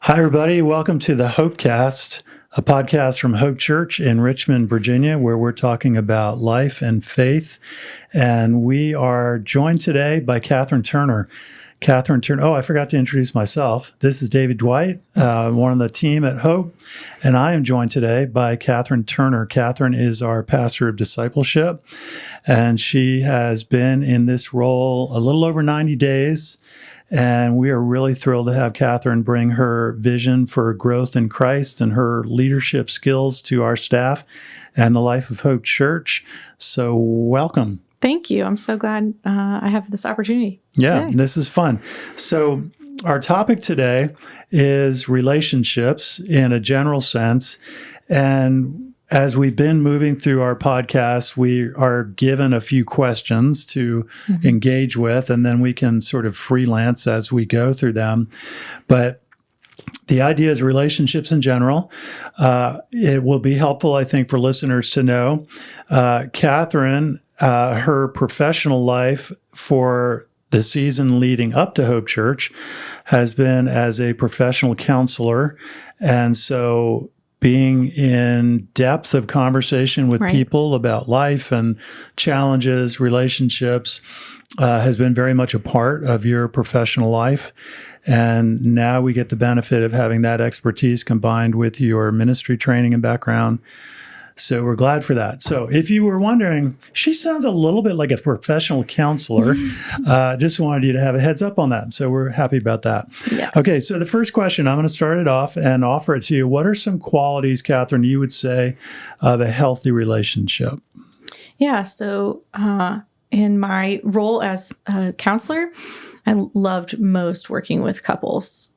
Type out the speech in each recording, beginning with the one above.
Hi, everybody. Welcome to the HOPEcast, a podcast from Hope Church in Richmond, Virginia, where we're talking about life and faith. And we are joined today by Catherine Turner. Catherine Turner. Oh, I forgot to introduce myself. This is David Dwight, one of the team at Hope. And I am joined today by Catherine Turner. Catherine is our pastor of discipleship, and she has been in this role a little over 90 days. And we are really thrilled to have Catherine bring her vision for growth in Christ and her leadership skills to our staff and the Life of Hope Church. So welcome. Thank you. I'm so glad I have this opportunity Yeah, today. this is fun. So our topic today is relationships in a general sense. And as we've been moving through our podcast, we are given a few questions to engage with, and then we can sort of freelance as we go through them. But the idea is relationships in general. It will be helpful, I think, for listeners to know. Catherine, her professional life for the season leading up to Hope Church has been as a professional counselor. And so being in depth of conversation with people about life and challenges, relationships, has been very much a part of your professional life. And now we get the benefit of having that expertise combined with your ministry training and background. So we're glad for that. So if you were wondering, she sounds a little bit like a professional counselor. Just wanted you to have a heads up on that. So we're happy about that. Yes. Okay, so the first question, I'm going to start it off and offer it to you. What are some qualities, Catherine, you would say of a healthy relationship? Yeah. So in my role as a counselor, I loved most working with couples.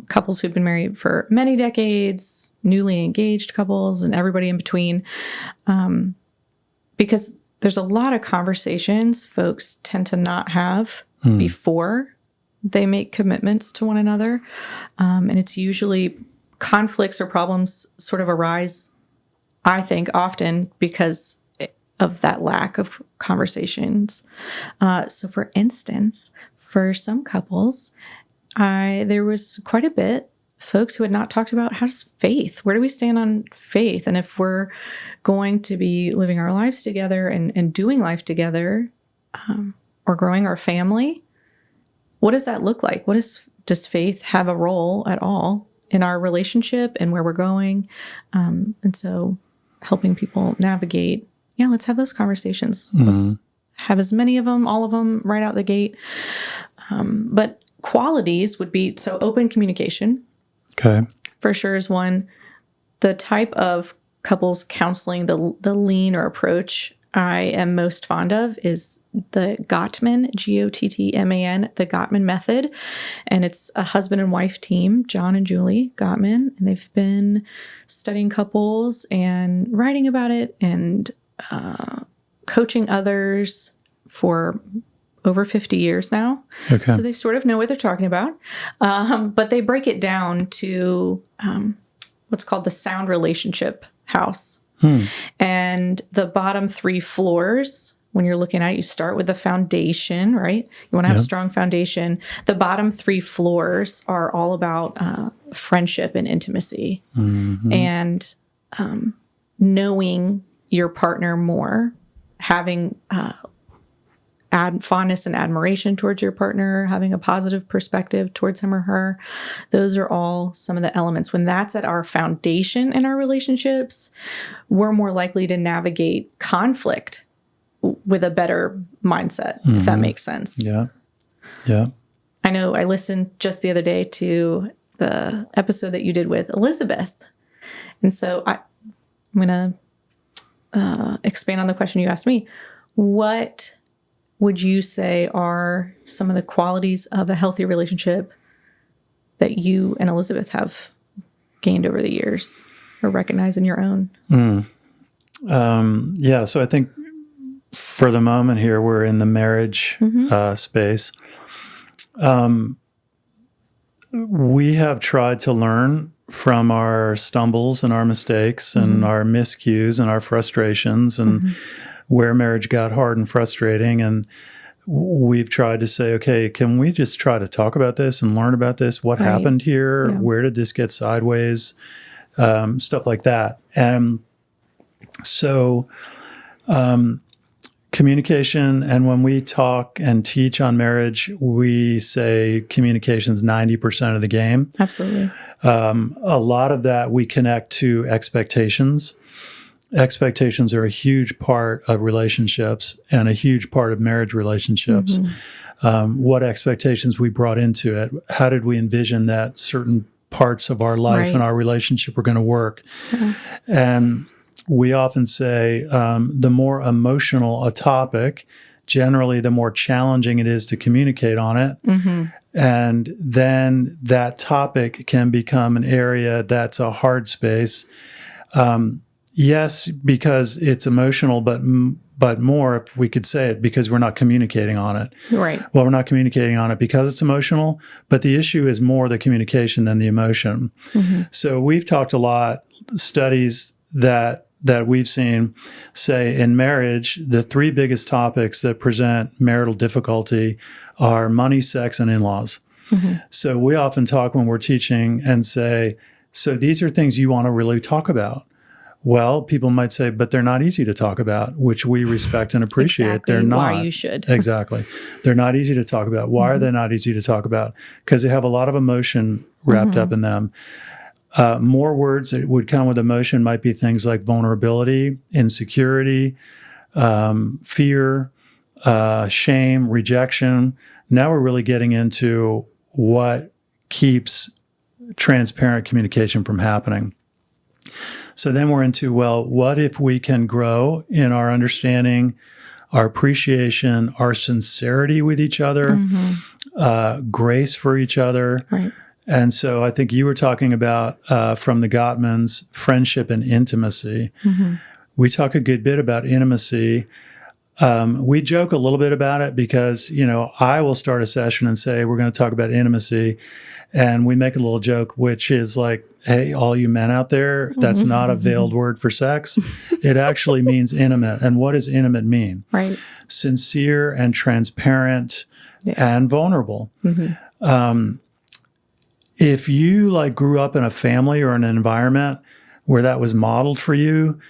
Couples who've been married for many decades, newly engaged couples, and everybody in between. Because there's a lot of conversations folks tend to not have before they make commitments to one another. And it's usually conflicts or problems sort of arise, I think, often because of that lack of conversations. So for instance, for some couples, there was quite a bit folks who had not talked about how does faith, where do we stand on faith? And if we're going to be living our lives together and doing life together, or growing our family, what does that look like? Does faith have a role at all in our relationship and where we're going? And so helping people navigate, let's have those conversations. Let's have as many of them, all of them right out the gate. But qualities would be, so open communication. Okay. For sure is one. The type of couples counseling, the lean or approach I am most fond of is the Gottman, Gottman, the Gottman method. And it's a husband and wife team, John and Julie Gottman. And they've been studying couples and writing about it and coaching others for over 50 years now. Okay. So they sort of know what they're talking about. But they break it down to what's called the sound relationship house. And the bottom three floors, when you're looking at it, you start with the foundation, right? You want to have a strong foundation. The bottom three floors are all about friendship and intimacy and knowing your partner more, having fondness and admiration towards your partner, having a positive perspective towards him or her. Those are all some of the elements. When that's at our foundation in our relationships, we're more likely to navigate conflict with a better mindset, if that makes sense. Yeah. Yeah. I know I listened just the other day to the episode that you did with Elizabeth. And so I'm going to expand on the question you asked me. What would you say are some of the qualities of a healthy relationship that you and Elizabeth have gained over the years or recognize in your own? So I think for the moment here, we're in the marriage space. We have tried to learn from our stumbles and our mistakes and our miscues and our frustrations and where marriage got hard and frustrating. And we've tried to say, okay, can we just try to talk about this and learn about this? What Right. happened here? Yeah. Where did this get sideways? Stuff like that. And so communication, and when we talk and teach on marriage, we say communication is 90% of the game. Absolutely. A lot of that we connect to expectations. Expectations are a huge part of relationships and a huge part of marriage relationships. What expectations we brought into it. How did we envision that certain parts of our life and our relationship were going to work? And we often say the more emotional a topic, generally the more challenging it is to communicate on it. And then that topic can become an area that's a hard space. Yes, because it's emotional, but more, if we could say it, because we're not communicating on it. Right. Well, we're not communicating on it because it's emotional, but the issue is more the communication than the emotion. So we've talked a lot, studies that we've seen say in marriage, the three biggest topics that present marital difficulty are money, sex, and in-laws. So we often talk when we're teaching and say, so these are things you want to really talk about. Well, people might say, but they're not easy to talk about, which we respect and appreciate. Exactly. They're not. Why you should. Exactly. They're not easy to talk about. Why are they not easy to talk about? Because they have a lot of emotion wrapped up in them. More words that would come with emotion might be things like vulnerability, insecurity, fear, shame, rejection. Now we're really getting into what keeps transparent communication from happening. So then we're into, well, what if we can grow in our understanding, our appreciation, our sincerity with each other, grace for each other. Right. And so I think you were talking about from the Gottmans, friendship and intimacy. We talk a good bit about intimacy. We joke a little bit about it because, I will start a session and say, we're going to talk about intimacy. And we make a little joke, which is like, hey, all you men out there, that's not a veiled word for sex. It actually means intimate. And what does intimate mean? Right. Sincere and transparent and vulnerable. If you grew up in a family or an environment where that was modeled for you,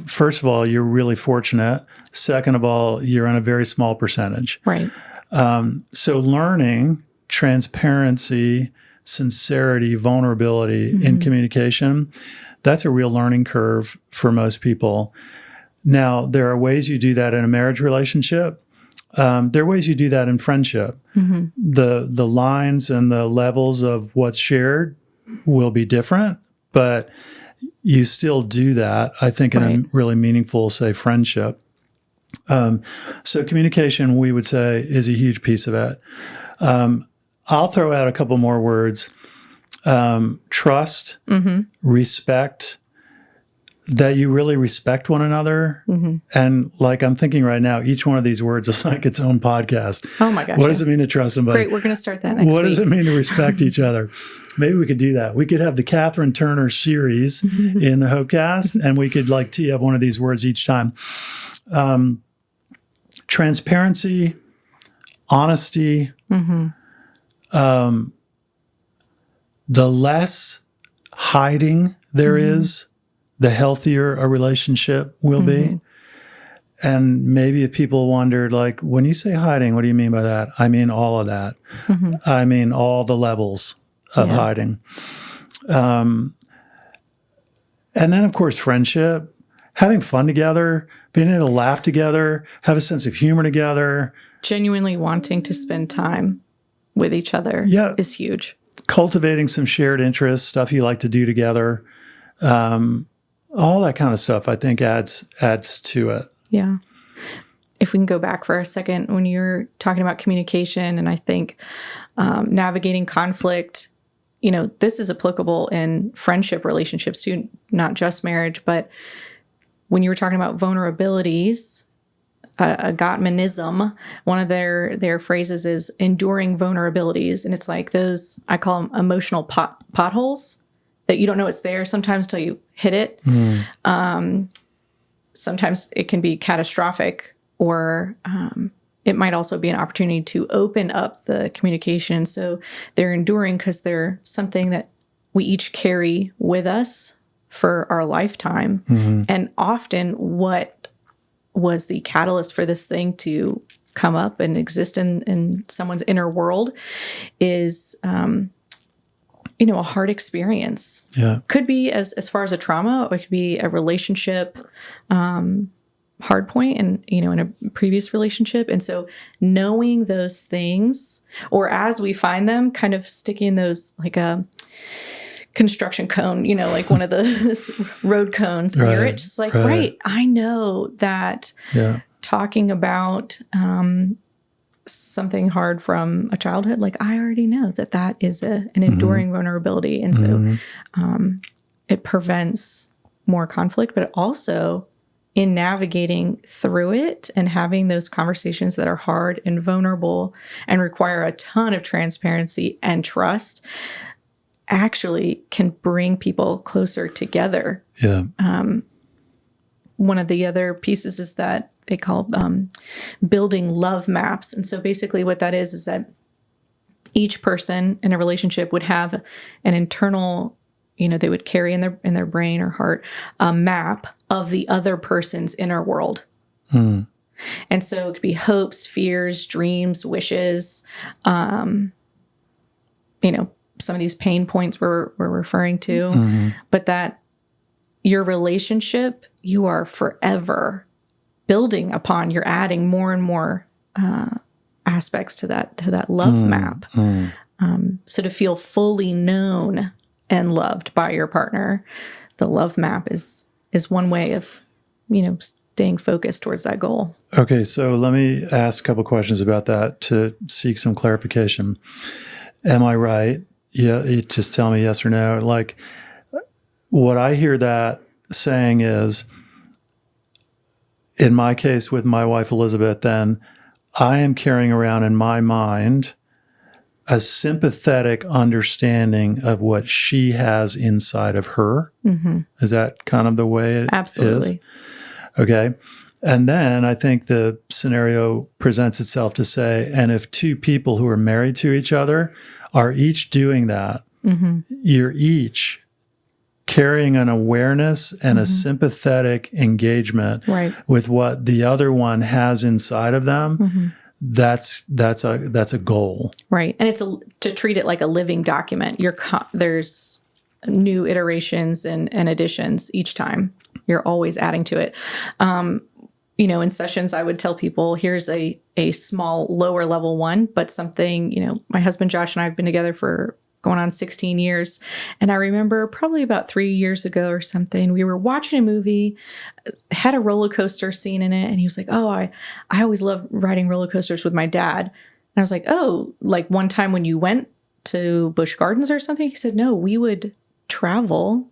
first of all, you're really fortunate. Second of all, you're in a very small percentage. Right. So learning transparency, sincerity, vulnerability in communication, that's a real learning curve for most people. Now, there are ways you do that in a marriage relationship. There are ways you do that in friendship. The lines and the levels of what's shared will be different, but you still do that, I think, in a really meaningful, say, friendship. So communication, we would say, is a huge piece of it. I'll throw out a couple more words. Trust, respect, that you really respect one another. And I'm thinking right now, each one of these words is like its own podcast. Oh my gosh. What does it mean to trust somebody? Great. We're going to start that next week. What does it mean to respect each other? Maybe we could do that. We could have the Catherine Turner series in the HOPEcast, and we could tee up one of these words each time. Transparency, honesty, the less hiding there is, the healthier a relationship will be. And maybe if people wondered, when you say hiding, what do you mean by that? I mean all of that. I mean all the levels of hiding. And then, of course, friendship, having fun together, being able to laugh together, have a sense of humor together. Genuinely wanting to spend time with each other is huge. Cultivating some shared interests, stuff you like to do together. All that kind of stuff, I think, adds to it. Yeah. If we can go back for a second, when you're talking about communication, and I think navigating conflict, this is applicable in friendship relationships too, not just marriage. But when you were talking about vulnerabilities, a Gottmanism, one of their phrases is enduring vulnerabilities. And it's like those, I call them emotional potholes that you don't know it's there sometimes until you hit it. Sometimes it can be catastrophic or it might also be an opportunity to open up the communication. So they're enduring because they're something that we each carry with us for our lifetime. And often what was the catalyst for this thing to come up and exist in someone's inner world is, a hard experience. Yeah. Could be as far as a trauma, or it could be a relationship hard point and, in a previous relationship. And so knowing those things, or as we find them, kind of sticking those like a construction cone, like one of those road cones near it, just like, right, I know that talking about something hard from a childhood, like I already know that is an enduring vulnerability. And so it prevents more conflict, but also in navigating through it and having those conversations that are hard and vulnerable and require a ton of transparency and trust actually can bring people closer together. Yeah. One of the other pieces is that they call building love maps. And so basically what that is that each person in a relationship would have an internal, they would carry in their brain or heart a map of the other person's inner world. And so it could be hopes, fears, dreams, wishes, some of these pain points we're referring to, but that your relationship, you are forever building upon, you're adding more and more aspects to that love map. So to feel fully known and loved by your partner, the love map is one way of, staying focused towards that goal. Okay, so let me ask a couple questions about that to seek some clarification. Am I right? Yeah, you just tell me yes or no. Like, what I hear that saying is, in my case with my wife Elizabeth, then I am carrying around in my mind a sympathetic understanding of what she has inside of her. Is that kind of the way it Absolutely. is? Okay. And then I think the scenario presents itself to say, and if two people who are married to each other are each doing that, you're each carrying an awareness and a sympathetic engagement with what the other one has inside of them. That's a goal. Right. And it's to treat it like a living document. There's new iterations and additions each time. You're always adding to it. In sessions, I would tell people, here's a small lower level one, but something, my husband Josh and I have been together for going on 16 years. And I remember probably about 3 years ago or something, we were watching a movie, had a roller coaster scene in it. And he was like, oh, I always loved riding roller coasters with my dad. And I was like, oh, like one time when you went to Busch Gardens or something? He said, no, we would travel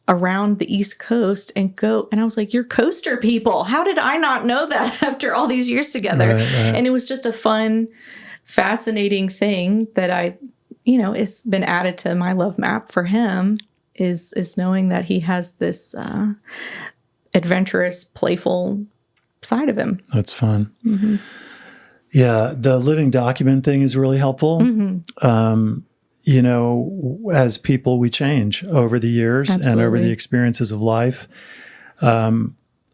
around the East Coast and go. And I was like, you're coaster people. How did I not know that after all these years together? Right. And it was just a fun, fascinating thing that it's been added to my love map for him is knowing that he has this adventurous, playful side of him. That's fun. Yeah. The living document thing is really helpful. As people, we change over the years. Absolutely. And over the experiences of life. I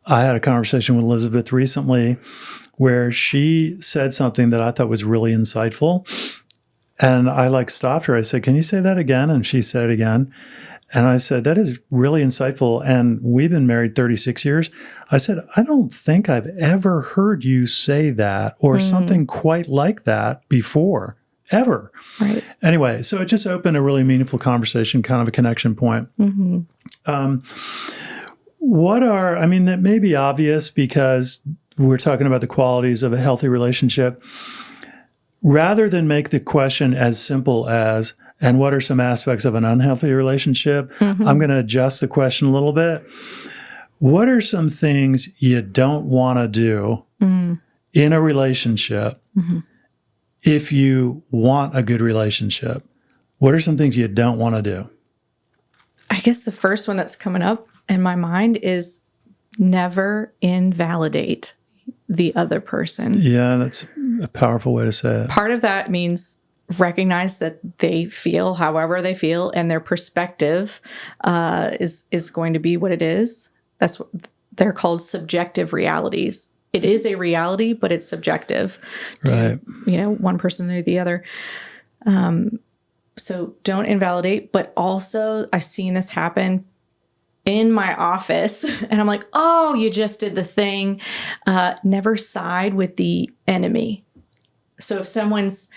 had a conversation with Elizabeth recently where she said something that I thought was really insightful. And I stopped her. I said, can you say that again? And she said it again. And I said, that is really insightful. And we've been married 36 years. I said, I don't think I've ever heard you say that or something quite like that before, ever. Right. Anyway, so it just opened a really meaningful conversation, kind of a connection point. That may be obvious because we're talking about the qualities of a healthy relationship. Rather than make the question as simple as, and what are some aspects of an unhealthy relationship? I'm going to adjust the question a little bit. What are some things you don't want to do in a relationship if you want a good relationship? What are some things you don't want to do? I guess the first one that's coming up in my mind is never invalidate the other person. Yeah, that's a powerful way to say it. Part of that means recognize that they feel however they feel, and their perspective is going to be what it is. That's what they're called, subjective realities. It is a reality, but it's subjective to, one person or the other. So don't invalidate, but also I've seen this happen in my office, and I'm like, oh, you just did the thing. Never side with the enemy. So if someone's,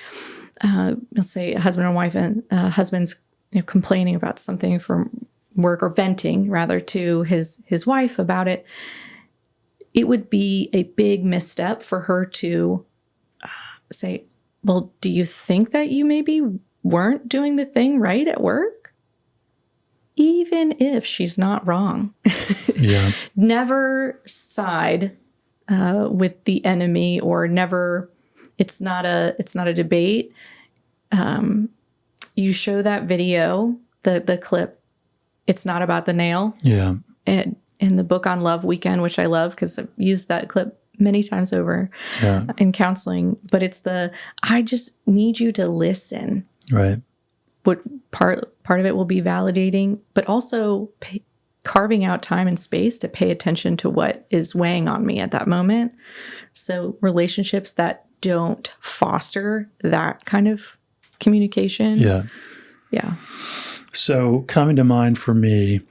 let's say a husband and wife, and husband's complaining about something from work, or venting rather to his wife about it, it would be a big misstep for her to say, well, do you think that you maybe weren't doing the thing right at work? Even if she's not wrong. Yeah. Never side with the enemy, or never, it's not a debate. You show that video, the clip, it's not about the nail. Yeah. And in the book on Love Weekend, which I love because I've used that clip many times over in counseling, but it's I just need you to listen. Right. What part of it will be validating, but also carving out time and space to pay attention to what is weighing on me at that moment. So relationships that don't foster that kind of communication. Yeah. Yeah. So coming to mind for me,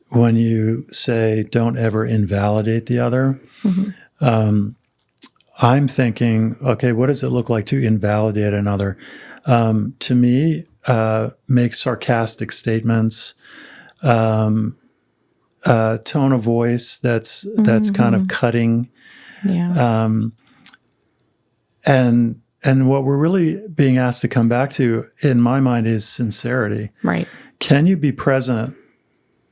when you say don't ever invalidate the other, I'm thinking, okay, what does it look like to invalidate another? To me, make sarcastic statements, tone of voice that's kind of cutting. Yeah. And what we're really being asked to come back to, in my mind, is sincerity. Right. Can you be present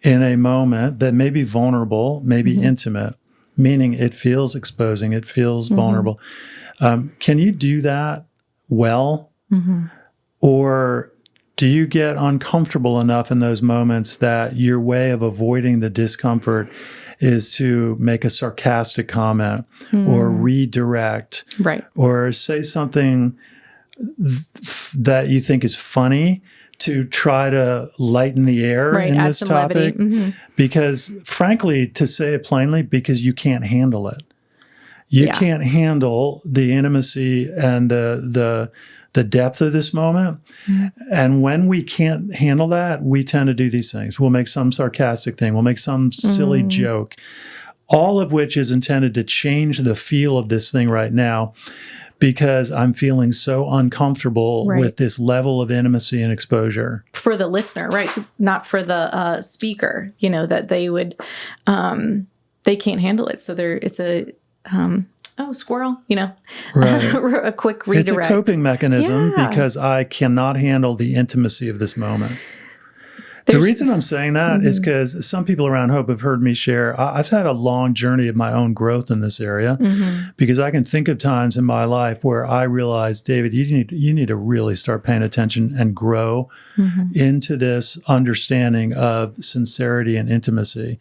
in a moment that may be vulnerable, maybe intimate, meaning it feels exposing, it feels vulnerable? Can you do that well? Or do you get uncomfortable enough in those moments that your way of avoiding the discomfort is to make a sarcastic comment or redirect, Right. or say something that you think is funny to try to lighten the air in Add this some topic? levity. Because frankly, to say it plainly, because you can't handle it. You can't handle the intimacy and the depth of this moment. And when we can't handle that, we tend to do these things. We'll make some sarcastic thing. We'll make some silly joke, all of which is intended to change the feel of this thing right now, because I'm feeling so uncomfortable with this level of intimacy and exposure. For the listener, right? Not for the speaker, that they would, they can't handle it. So it's a, squirrel, Right. a quick redirect. It's a coping mechanism because I cannot handle the intimacy of this moment. The reason I'm saying that is because some people around Hope have heard me share. I've had a long journey of my own growth in this area, because I can think of times in my life where I realized, David, you need to really start paying attention and grow into this understanding of sincerity and intimacy.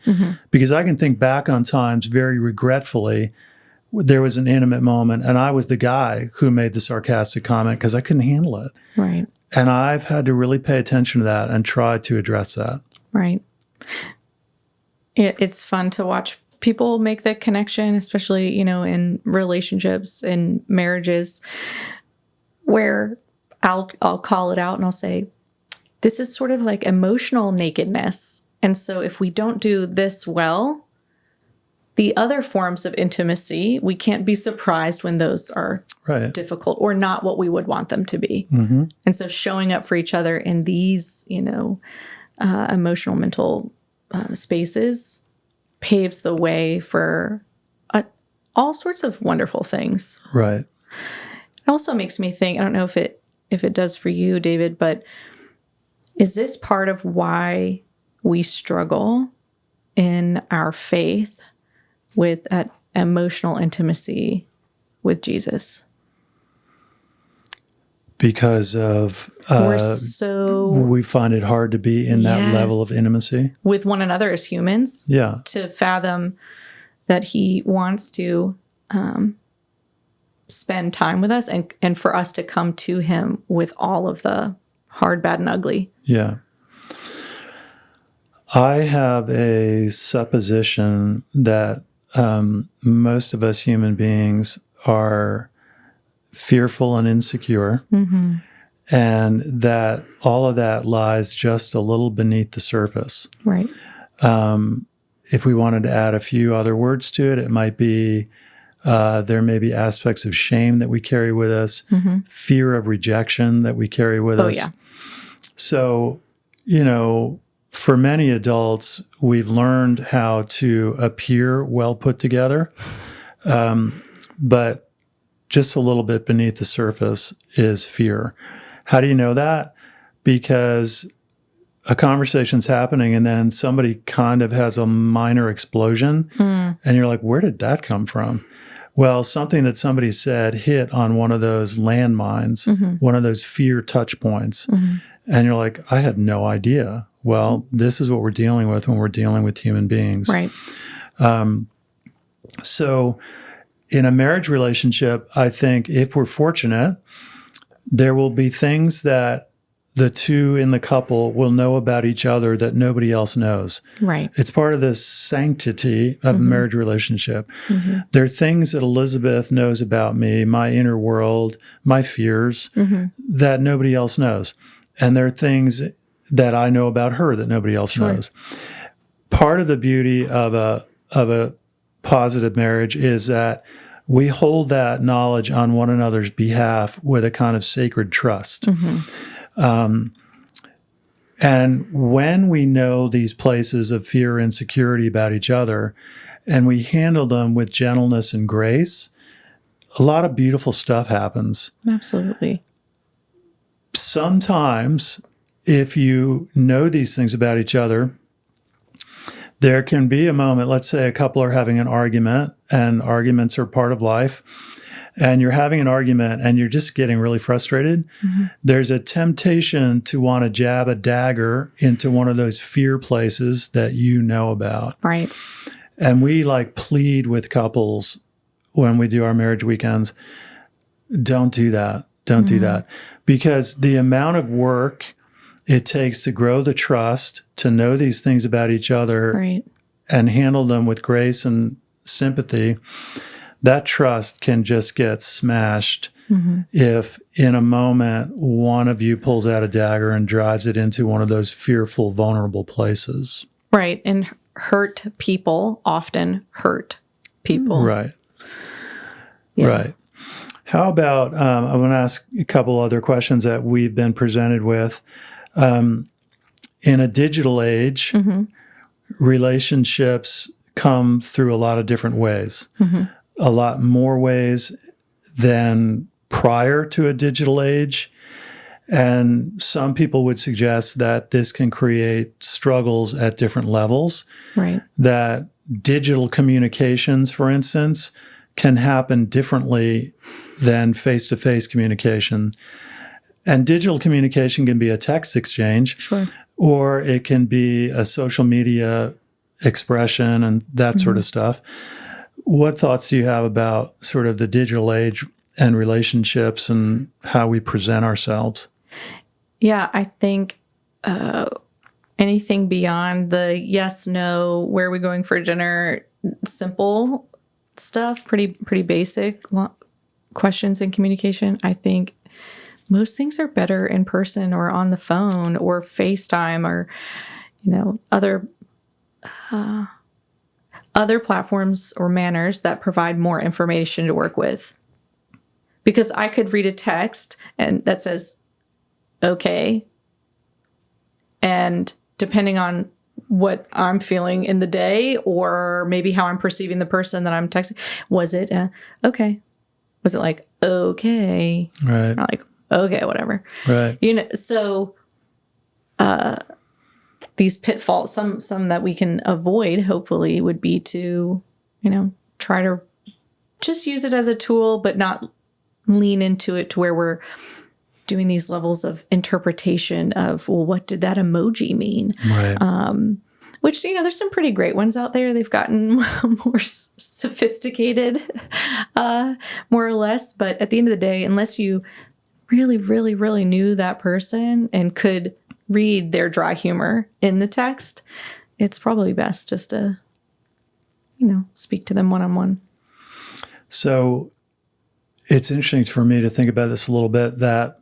Because I can think back on times very regretfully, there was an intimate moment and I was the guy who made the sarcastic comment because I couldn't handle it. Right. And I've had to really pay attention to that and try to address that. Right. It's fun to watch people make that connection, especially, in relationships and marriages, where I'll call it out and I'll say, this is sort of like emotional nakedness. And so if we don't do this well, the other forms of intimacy, we can't be surprised when those are difficult or not what we would want them to be. And so showing up for each other in these, emotional, mental spaces paves the way for all sorts of wonderful things. Right. It also makes me think, I don't know if it does for you, David, but is this part of why we struggle in our faith with that emotional intimacy with Jesus? Because of we find it hard to be in that level of intimacy with one another as humans. Yeah. To fathom that he wants to spend time with us and for us to come to him with all of the hard, bad, and ugly. Yeah. I have a supposition that most of us human beings are fearful and insecure, and that all of that lies just a little beneath the surface. Right. If we wanted to add a few other words to it, it might be there may be aspects of shame that we carry with us, fear of rejection that we carry with us. Yeah. So, for many adults, we've learned how to appear well put together, but just a little bit beneath the surface is fear. How do you know that? Because a conversation's happening and then somebody kind of has a minor explosion and you're like, where did that come from? Well, something that somebody said hit on one of those landmines, one of those fear touch points. And you're like, I had no idea. Well, this is what we're dealing with when we're dealing with human beings. Right. So in a marriage relationship, I think if we're fortunate, there will be things that the two in the couple will know about each other that nobody else knows. Right. It's part of this sanctity of a marriage relationship. There are things that Elizabeth knows about me, my inner world, my fears, that nobody else knows. And there are things that I know about her that nobody else knows. Part of the beauty of a positive marriage is that we hold that knowledge on one another's behalf with a kind of sacred trust. And when we know these places of fear and insecurity about each other, and we handle them with gentleness and grace, a lot of beautiful stuff happens. Absolutely. Sometimes, if you know these things about each other, there can be a moment, let's say a couple are having an argument, and arguments are part of life, and you're having an argument and you're just getting really frustrated. There's a temptation to want to jab a dagger into one of those fear places that you know about. Right. And we plead with couples when we do our marriage weekends, don't do that. Don't do that. Because the amount of work it takes to grow the trust, to know these things about each other, Right. and handle them with grace and sympathy, that trust can just get smashed if in a moment one of you pulls out a dagger and drives it into one of those fearful, vulnerable places. Right. And hurt people often hurt people. Right. Yeah. Right. How about, I want to ask a couple other questions that we've been presented with. In a digital age, relationships come through a lot of different ways, a lot more ways than prior to a digital age. And some people would suggest that this can create struggles at different levels. Right. That digital communications, for instance, can happen differently than face-to-face communication. And digital communication can be a text exchange. Sure. Or it can be a social media expression and that sort of stuff. What thoughts do you have about sort of the digital age and relationships and how we present ourselves? Yeah, I think anything beyond the yes, no, where are we going for dinner, simple stuff, pretty basic questions in communication. I think most things are better in person or on the phone or FaceTime or, other platforms or manners that provide more information to work with. Because I could read a text and that says, okay. And depending on what I'm feeling in the day or maybe how I'm perceiving the person that I'm texting, was it okay? Was it like, okay? Right. Not like, okay, whatever. Right. So these pitfalls, some that we can avoid, hopefully, would be to, try to just use it as a tool, but not lean into it to where we're doing these levels of interpretation of, well, what did that emoji mean? Right. which, there's some pretty great ones out there. They've gotten more sophisticated, more or less. But at the end of the day, unless you really, really, really knew that person and could read their dry humor in the text, it's probably best just to, speak to them one-on-one. So it's interesting for me to think about this a little bit, that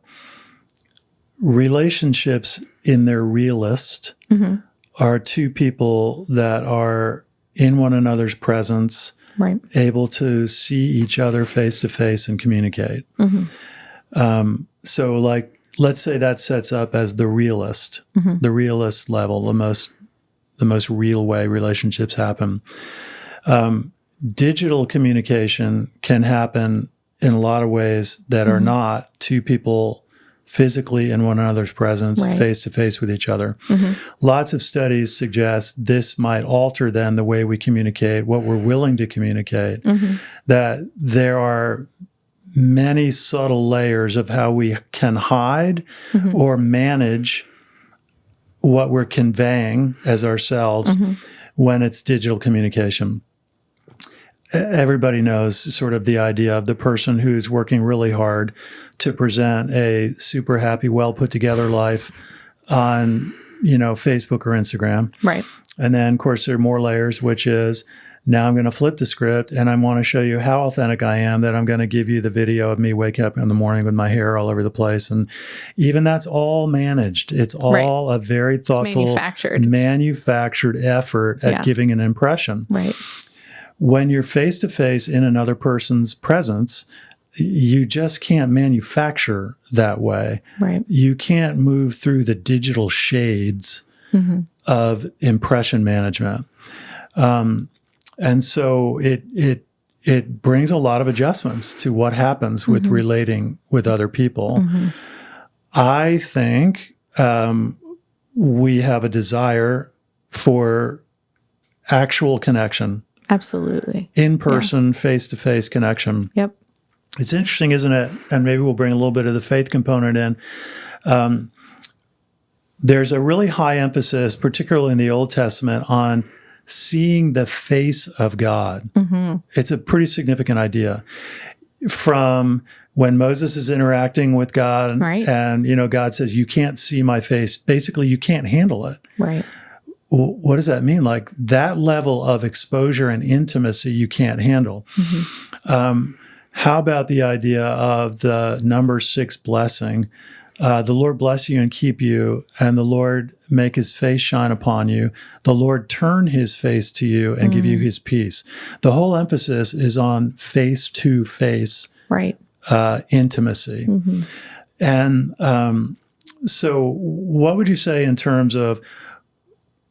relationships in their realist are two people that are in one another's presence, right, able to see each other face to face and communicate. So like, let's say that sets up as the realist level, the most real way relationships happen. Digital communication can happen in a lot of ways that are not two people physically in one another's presence, face to face with each other. Lots of studies suggest this might alter then the way we communicate, what we're willing to communicate, that there are many subtle layers of how we can hide or manage what we're conveying as ourselves when it's digital communication. Everybody knows sort of the idea of the person who's working really hard to present a super happy, well put together life on, Facebook or Instagram. Right. And then, of course, there are more layers, which is, now I'm going to flip the script and I want to show you how authentic I am, that I'm going to give you the video of me waking up in the morning with my hair all over the place. And even that's all managed. It's all a very thoughtful, manufactured effort at giving an impression. Right. When you're face to face in another person's presence, you just can't manufacture that way. Right. You can't move through the digital shades of impression management. And so it brings a lot of adjustments to what happens with relating with other people. I think we have a desire for actual connection. Absolutely. In-person, face-to-face connection. Yep. It's interesting, isn't it? And maybe we'll bring a little bit of the faith component in. There's a really high emphasis, particularly in the Old Testament, on seeing the face of God. It's a pretty significant idea. From when Moses is interacting with God and God says, you can't see my face. Basically, you can't handle it. Right. What does that mean? Like, that level of exposure and intimacy you can't handle. How about the idea of the number 6 blessing? The Lord bless you and keep you, and the Lord make his face shine upon you. The Lord turn his face to you and give you his peace. The whole emphasis is on face-to-face intimacy. And so what would you say in terms of,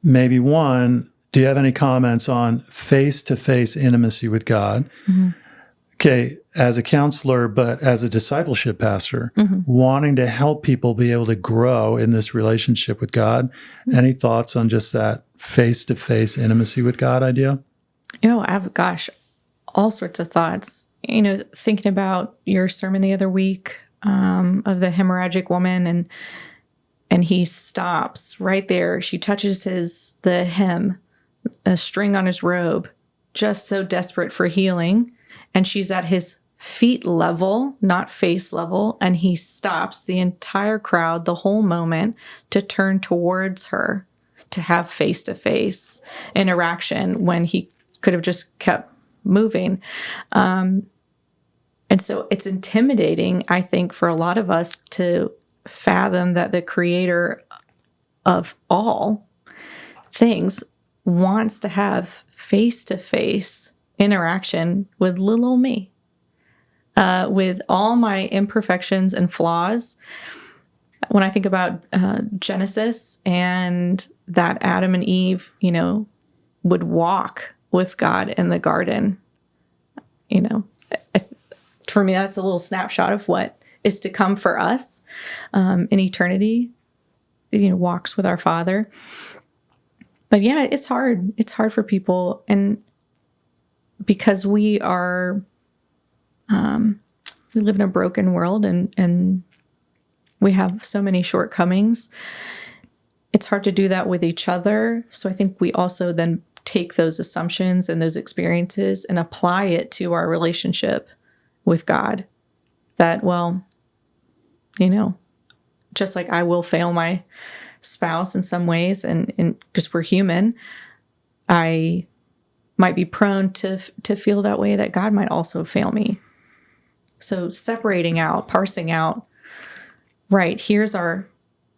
maybe one, do you have any comments on face-to-face intimacy with God? Okay, as a counselor, but as a discipleship pastor, wanting to help people be able to grow in this relationship with God. Any thoughts on just that face-to-face intimacy with God idea? All sorts of thoughts. Thinking about your sermon the other week of the hemorrhagic woman, and he stops right there. She touches the hem, a string on his robe, just so desperate for healing. And she's at his feet level, not face level. And he stops the entire crowd, the whole moment, to turn towards her, to have face-to-face interaction when he could have just kept moving. And so it's intimidating, I think, for a lot of us to fathom that the creator of all things wants to have face-to-face interaction with little old me, with all my imperfections and flaws. When I think about Genesis and that Adam and Eve, would walk with God in the garden, for me, that's a little snapshot of what is to come for us in eternity, walks with our Father. But yeah, it's hard. It's hard for people. And because we are, we live in a broken world and we have so many shortcomings. it's hard to do that with each other. So I think we also then take those assumptions and those experiences and apply it to our relationship with God. That, well, just like I will fail my spouse in some ways, and because we're human, I might be prone to feel that way, that God might also fail me. So separating out, parsing out, right, here's our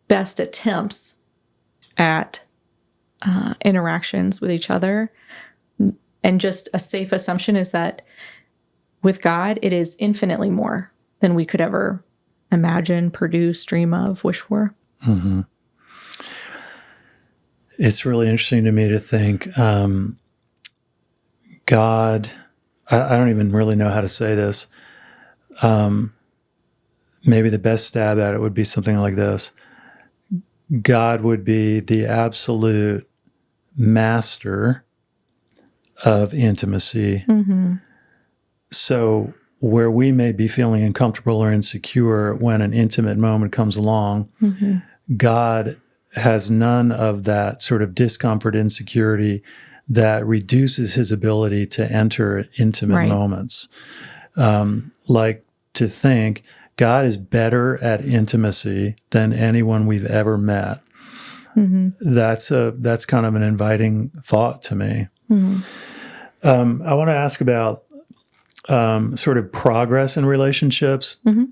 best attempts at interactions with each other. And just a safe assumption is that with God, it is infinitely more than we could ever imagine, produce, dream of, wish for. Mm-hmm. It's really interesting to me to think God, I don't even really know how to say this. Maybe the best stab at it would be something like this. God would be the absolute master of intimacy. Mm-hmm. So where we may be feeling uncomfortable or insecure when an intimate moment comes along, Mm-hmm. God has none of that sort of discomfort, insecurity that reduces his ability to enter intimate moments. Like to think God is better at intimacy than anyone we've ever met. Mm-hmm. That's kind of an inviting thought to me. Mm-hmm. I want to ask about sort of progress in relationships. Mm-hmm.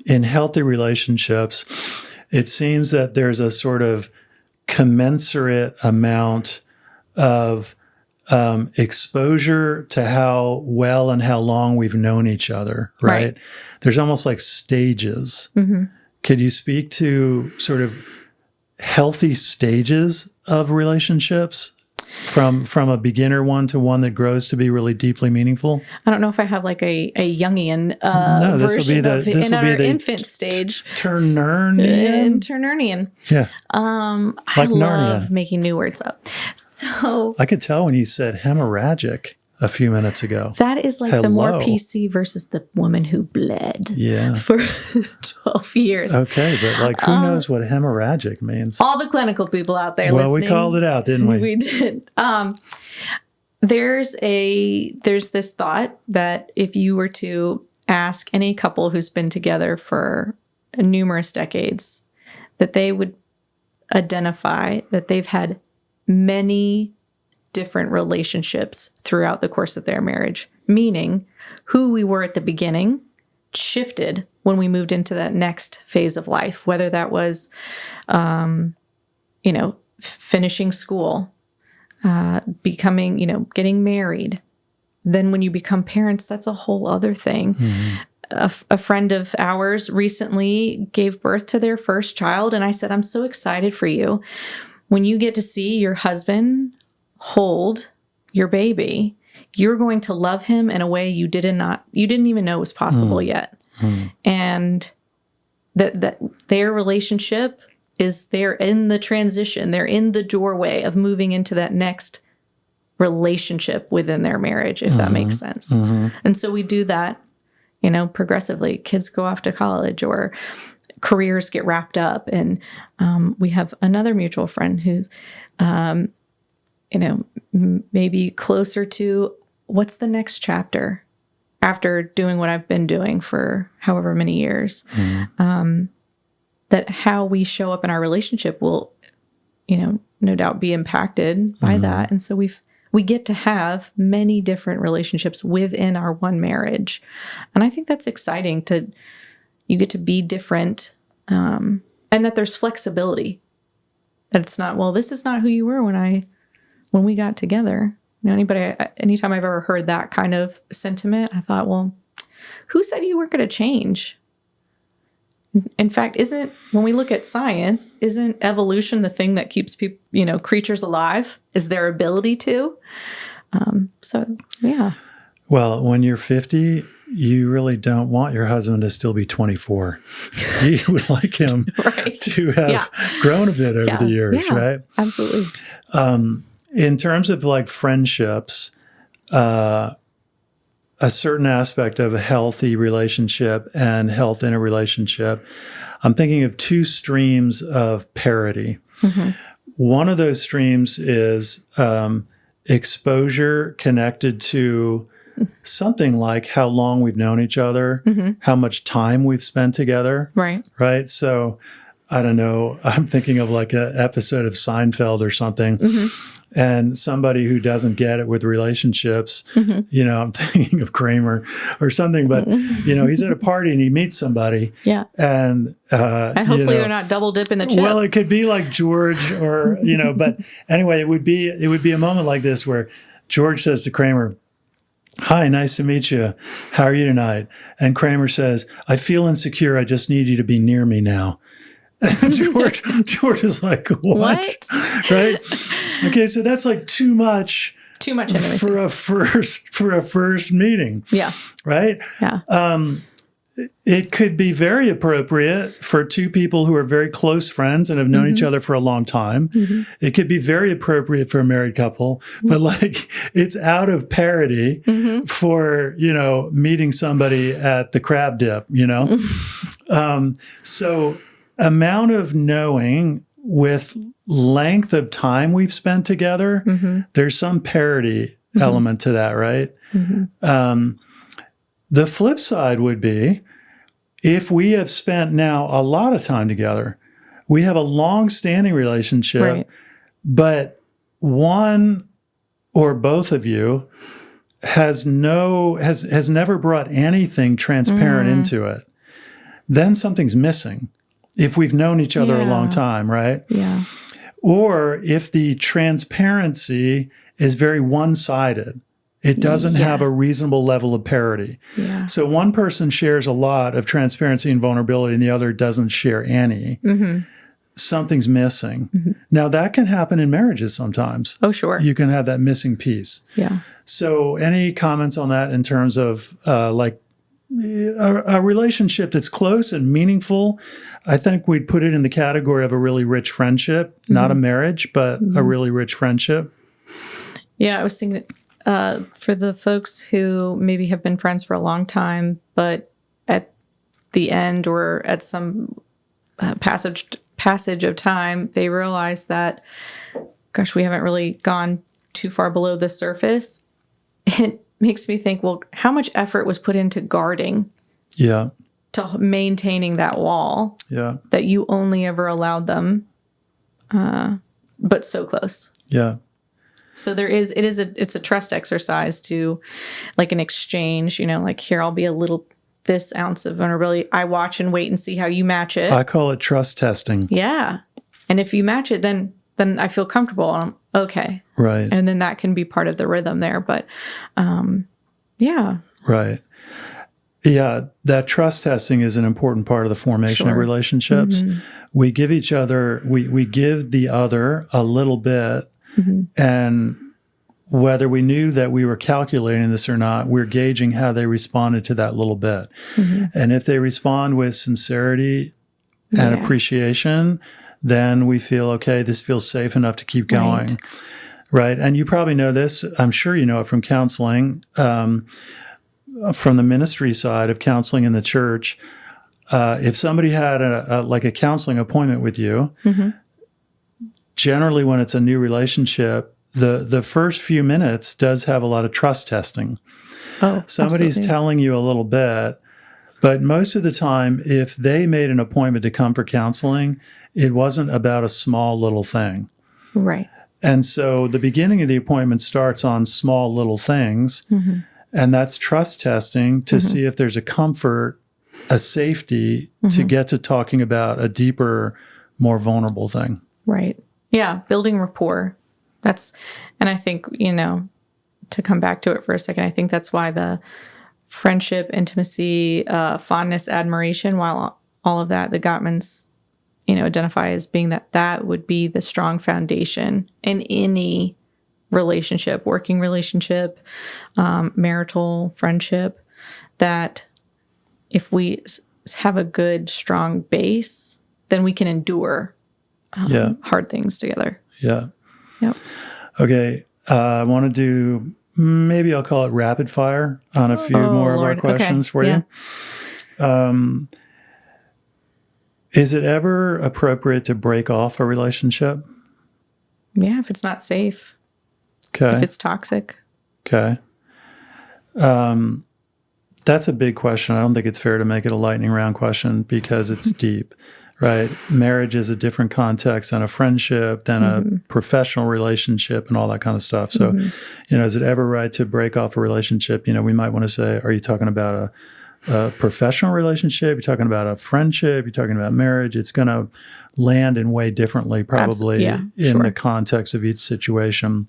In healthy relationships, it seems that there's a sort of commensurate amount of exposure to how well and how long we've known each other, right? There's almost like stages. Mm-hmm. Could you speak to sort of healthy stages of relationships from a beginner one to one that grows to be really deeply meaningful? I don't know if I have like a Jungian version of in our infant stage. Turnerian? Yeah. I love making new words up. So I could tell when you said hemorrhagic a few minutes ago. That is like the more PC versus the woman who bled for 12 years. Okay, but like who knows what hemorrhagic means? All the clinical people out there listening. Well, we called it out, didn't we? We did. There's this thought that if you were to ask any couple who's been together for numerous decades, that they would identify that they've had many different relationships throughout the course of their marriage, meaning who we were at the beginning shifted when we moved into that next phase of life, whether that was, finishing school, becoming, getting married. Then when you become parents, that's a whole other thing. Mm-hmm. A friend of ours recently gave birth to their first child. And I said, I'm so excited for you. When you get to see your husband hold your baby, you're going to love him in a way you didn't even know was possible yet. And that their relationship is they're in the transition. They're in the doorway of moving into that next relationship within their marriage, if that makes sense. And so we do that, progressively. Kids go off to college or careers get wrapped up. And we have another mutual friend who's, maybe closer to what's the next chapter after doing what I've been doing for however many years. That how we show up in our relationship will, no doubt be impacted by that. And so we get to have many different relationships within our one marriage. And I think that's exciting you get to be different, and that there's flexibility. That it's not, well, this is not who you were when we got together. Anytime I've ever heard that kind of sentiment, I thought, well, who said you weren't going to change? In fact, when we look at science, isn't evolution the thing that keeps people, creatures alive? Is their ability to? Yeah. Well, when you're 50, you really don't want your husband to still be 24. You would like him to have grown a bit over the years, right? Absolutely. In terms of like friendships, a certain aspect of a healthy relationship and health in a relationship, I'm thinking of two streams of parity. one of those streams is exposure connected to something like how long we've known each other, how much time we've spent together. Right. Right. So I don't know. I'm thinking of like an episode of Seinfeld or something. And somebody who doesn't get it with relationships, I'm thinking of Kramer or something, but, he's at a party and he meets somebody. Yeah. And hopefully they're not double dipping the chip. Well, it could be like George or, but anyway, it would be a moment like this where George says to Kramer, "Hi, nice to meet you. How are you tonight?" And Kramer says, "I feel insecure. I just need you to be near me now." And George is like, what? Right? Okay, so that's like too much intimacy for a first meeting. Yeah. Right? Yeah. It could be very appropriate for two people who are very close friends and have known each other for a long time. It could be very appropriate for a married couple, but like it's out of parity for, meeting somebody at the crab dip, So amount of knowing with length of time we've spent together, there's some parity element to that, right? The flip side would be if we have spent now a lot of time together, we have a long-standing relationship, right, but one or both of you has never brought anything transparent into it. Then something's missing. If we've known each other a long time, right? Yeah. Or if the transparency is very one-sided. It doesn't have a reasonable level of parity. Yeah. So one person shares a lot of transparency and vulnerability and the other doesn't share any. Something's missing. Now, that can happen in marriages sometimes. Oh, sure. You can have that missing piece. Yeah. So any comments on that in terms of a relationship that's close and meaningful? I think we'd put it in the category of a really rich friendship, not a marriage, but a really rich friendship. Yeah, I was thinking for the folks who maybe have been friends for a long time, but at the end or at some passage of time, they realize that, gosh, we haven't really gone too far below the surface. It makes me think, well, how much effort was put into guarding? Yeah. To maintaining that wall. Yeah. That you only ever allowed them, but so close. Yeah. So it's a trust exercise to, like an exchange, like here, I'll be this ounce of vulnerability. I watch and wait and see how you match it. I call it trust testing. Yeah. And if you match it, then I feel comfortable. I'm okay. Right. And then that can be part of the rhythm there. But, yeah. Right. Yeah. That trust testing is an important part of the formation of relationships. We give each other, we give the other a little bit. And whether we knew that we were calculating this or not, we're gauging how they responded to that little bit. And if they respond with sincerity and appreciation, then we feel, okay, this feels safe enough to keep going. Right. And you probably know this. I'm sure you know it from counseling, from the ministry side of counseling in the church. If somebody had a counseling appointment with you, generally when it's a new relationship, the first few minutes does have a lot of trust testing. Oh, somebody's telling you a little bit, but most of the time, if they made an appointment to come for counseling, it wasn't about a small little thing. Right. And so the beginning of the appointment starts on small little things, and that's trust testing to see if there's a comfort, a safety to get to talking about a deeper, more vulnerable thing. Right. Yeah, building rapport. And I think, to come back to it for a second, I think that's why the friendship, intimacy, fondness, admiration, while all of that, the Gottmans, identify as being that would be the strong foundation in any relationship, working relationship, marital friendship, that if we have a good, strong base, then we can endure hard things together. Yeah. Yep. Okay. I want to do, maybe I'll call it rapid fire on a few more of our questions for you. Is it ever appropriate to break off a relationship? Yeah, if it's not safe, Okay. if it's toxic. Okay. That's a big question. I don't think it's fair to make it a lightning round question because it's deep, right? Marriage is a different context than a friendship, than a professional relationship, and all that kind of stuff. So, is it ever right to break off a relationship? We might want to say, are you talking about a professional relationship? You're talking about a friendship? You're talking about marriage? It's going to land in way differently, probably, in the context of each situation.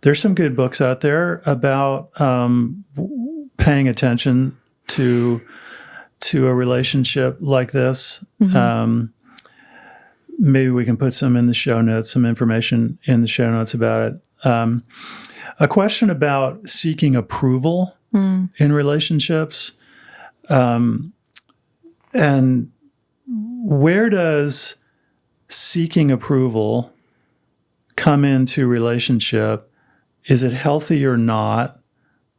There's some good books out there about paying attention to a relationship like this. Maybe we can put some in the show notes, some information in the show notes about it. A question about seeking approval in relationships. And where does seeking approval come into relationship? Is it healthy or not?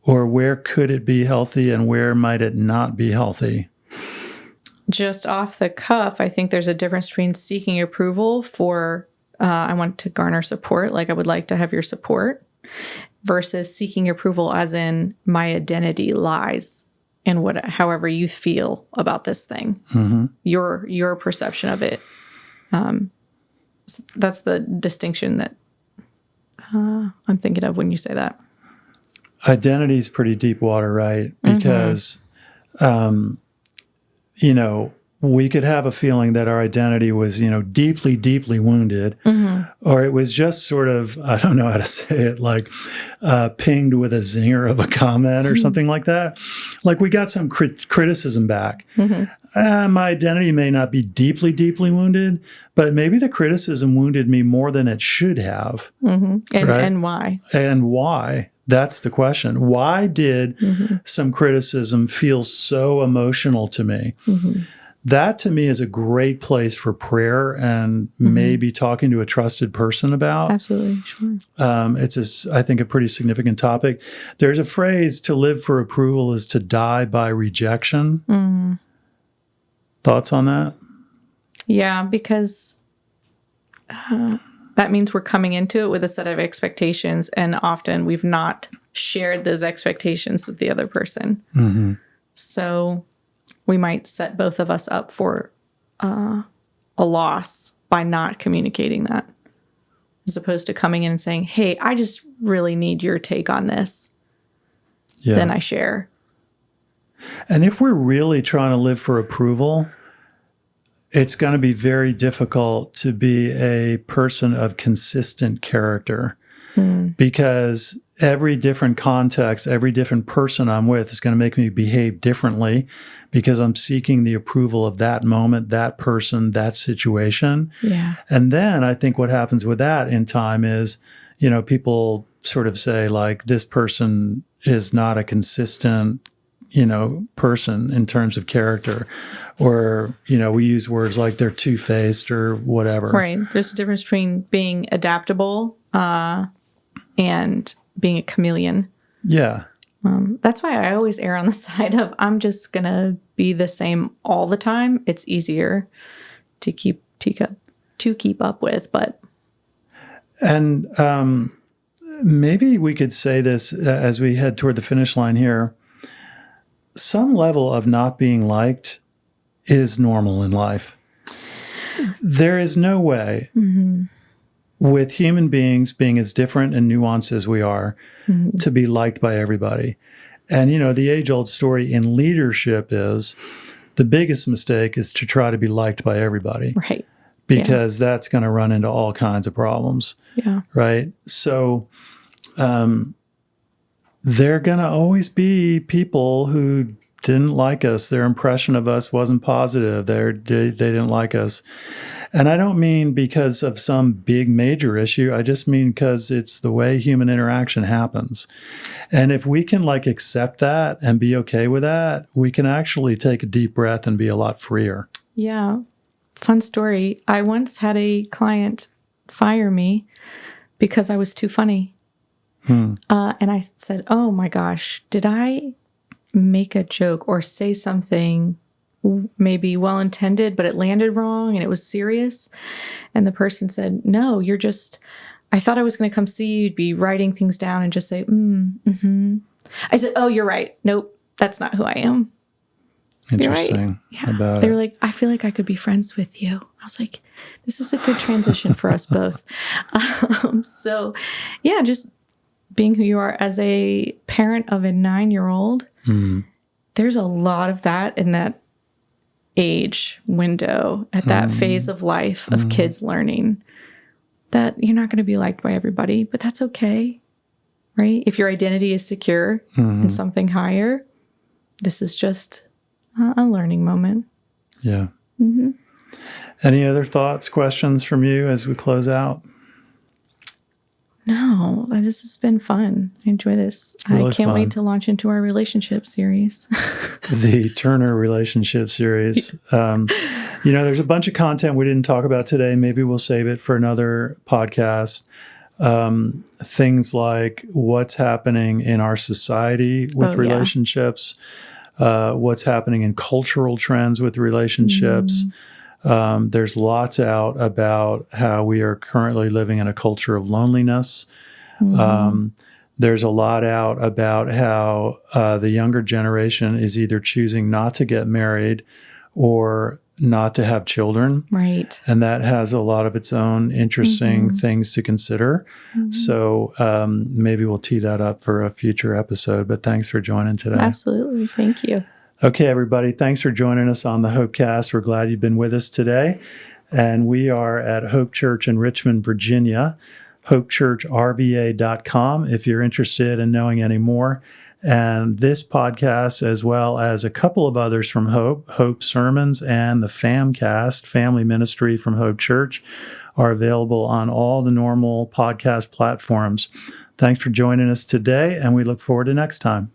Or where could it be healthy and where might it not be healthy? Just off the cuff, I think there's a difference between seeking approval for, I want to garner support, like I would like to have your support, versus seeking approval as in my identity lies in however you feel about this thing, your perception of it. So that's the distinction that I'm thinking of when you say that. Identity is pretty deep water, right? Because, we could have a feeling that our identity was, deeply, deeply wounded, or it was just sort of, I don't know how to say it, like pinged with a zinger of a comment or something like that. Like we got some criticism back. My identity may not be deeply, deeply wounded, but maybe the criticism wounded me more than it should have. And why? And why? That's the question. Why did some criticism feel so emotional to me? That to me is a great place for prayer and maybe talking to a trusted person about. Absolutely, sure. It's, I think, a pretty significant topic. There's a phrase, to live for approval is to die by rejection. Thoughts on that? Yeah, because that means we're coming into it with a set of expectations, and often we've not shared those expectations with the other person. So we might set both of us up for a loss by not communicating that, as opposed to coming in and saying, hey, I just really need your take on this. Then I share. And if we're really trying to live for approval, it's going to be very difficult to be a person of consistent character because every different context, every different person I'm with is going to make me behave differently because I'm seeking the approval of that moment, that person, that situation. And then I think what happens with that in time is, people sort of say like, this person is not a consistent person in terms of character, or, we use words like they're two-faced or whatever. Right. There's a difference between being adaptable and being a chameleon. Yeah. That's why I always err on the side of I'm just going to be the same all the time. It's easier to keep up with, but. And maybe we could say this as we head toward the finish line here. Some level of not being liked is normal in life. There is no way with human beings being as different and nuanced as we are to be liked by everybody. And, the age-old story in leadership is the biggest mistake is to try to be liked by everybody. Right. Because that's going to run into all kinds of problems. Yeah. Right? So there are going to always be people who didn't like us. Their impression of us wasn't positive. They didn't like us. And I don't mean because of some big major issue. I just mean because it's the way human interaction happens. And if we can accept that and be okay with that, we can actually take a deep breath and be a lot freer. Yeah. Fun story. I once had a client fire me because I was too funny. And I said, oh my gosh, did I make a joke or say something maybe well-intended, but it landed wrong and it was serious. And the person said, no, I thought I was going to come see you. You'd be writing things down and just say, mm-hmm. I said, oh, you're right. Nope, that's not who I am. Interesting. Right. Yeah. They were like, I feel like I could be friends with you. I was like, this is a good transition for us both. So yeah, just being who you are as a parent of a 9-year-old, there's a lot of that in that age window at that phase of life of kids learning that you're not going to be liked by everybody, but that's okay. Right? If your identity is secure in something higher, this is just a learning moment. Yeah. Any other thoughts, questions from you as we close out? No, this has been fun. I enjoy this. Really I can't fun. wait to launch into our relationship series. The Turner relationship series. There's a bunch of content we didn't talk about today. Maybe we'll save it for another podcast. Things like what's happening in our society with relationships, what's happening in cultural trends with relationships. There's lots out about how we are currently living in a culture of loneliness. There's a lot out about how the younger generation is either choosing not to get married or not to have children. Right. And that has a lot of its own interesting things to consider. So maybe we'll tee that up for a future episode. But thanks for joining today. Absolutely. Thank you. Okay, everybody. Thanks for joining us on the HOPEcast. We're glad you've been with us today. And we are at Hope Church in Richmond, Virginia, hopechurchrva.com if you're interested in knowing any more. And this podcast, as well as a couple of others from Hope Sermons and the FamCast, Family Ministry from Hope Church, are available on all the normal podcast platforms. Thanks for joining us today, and we look forward to next time.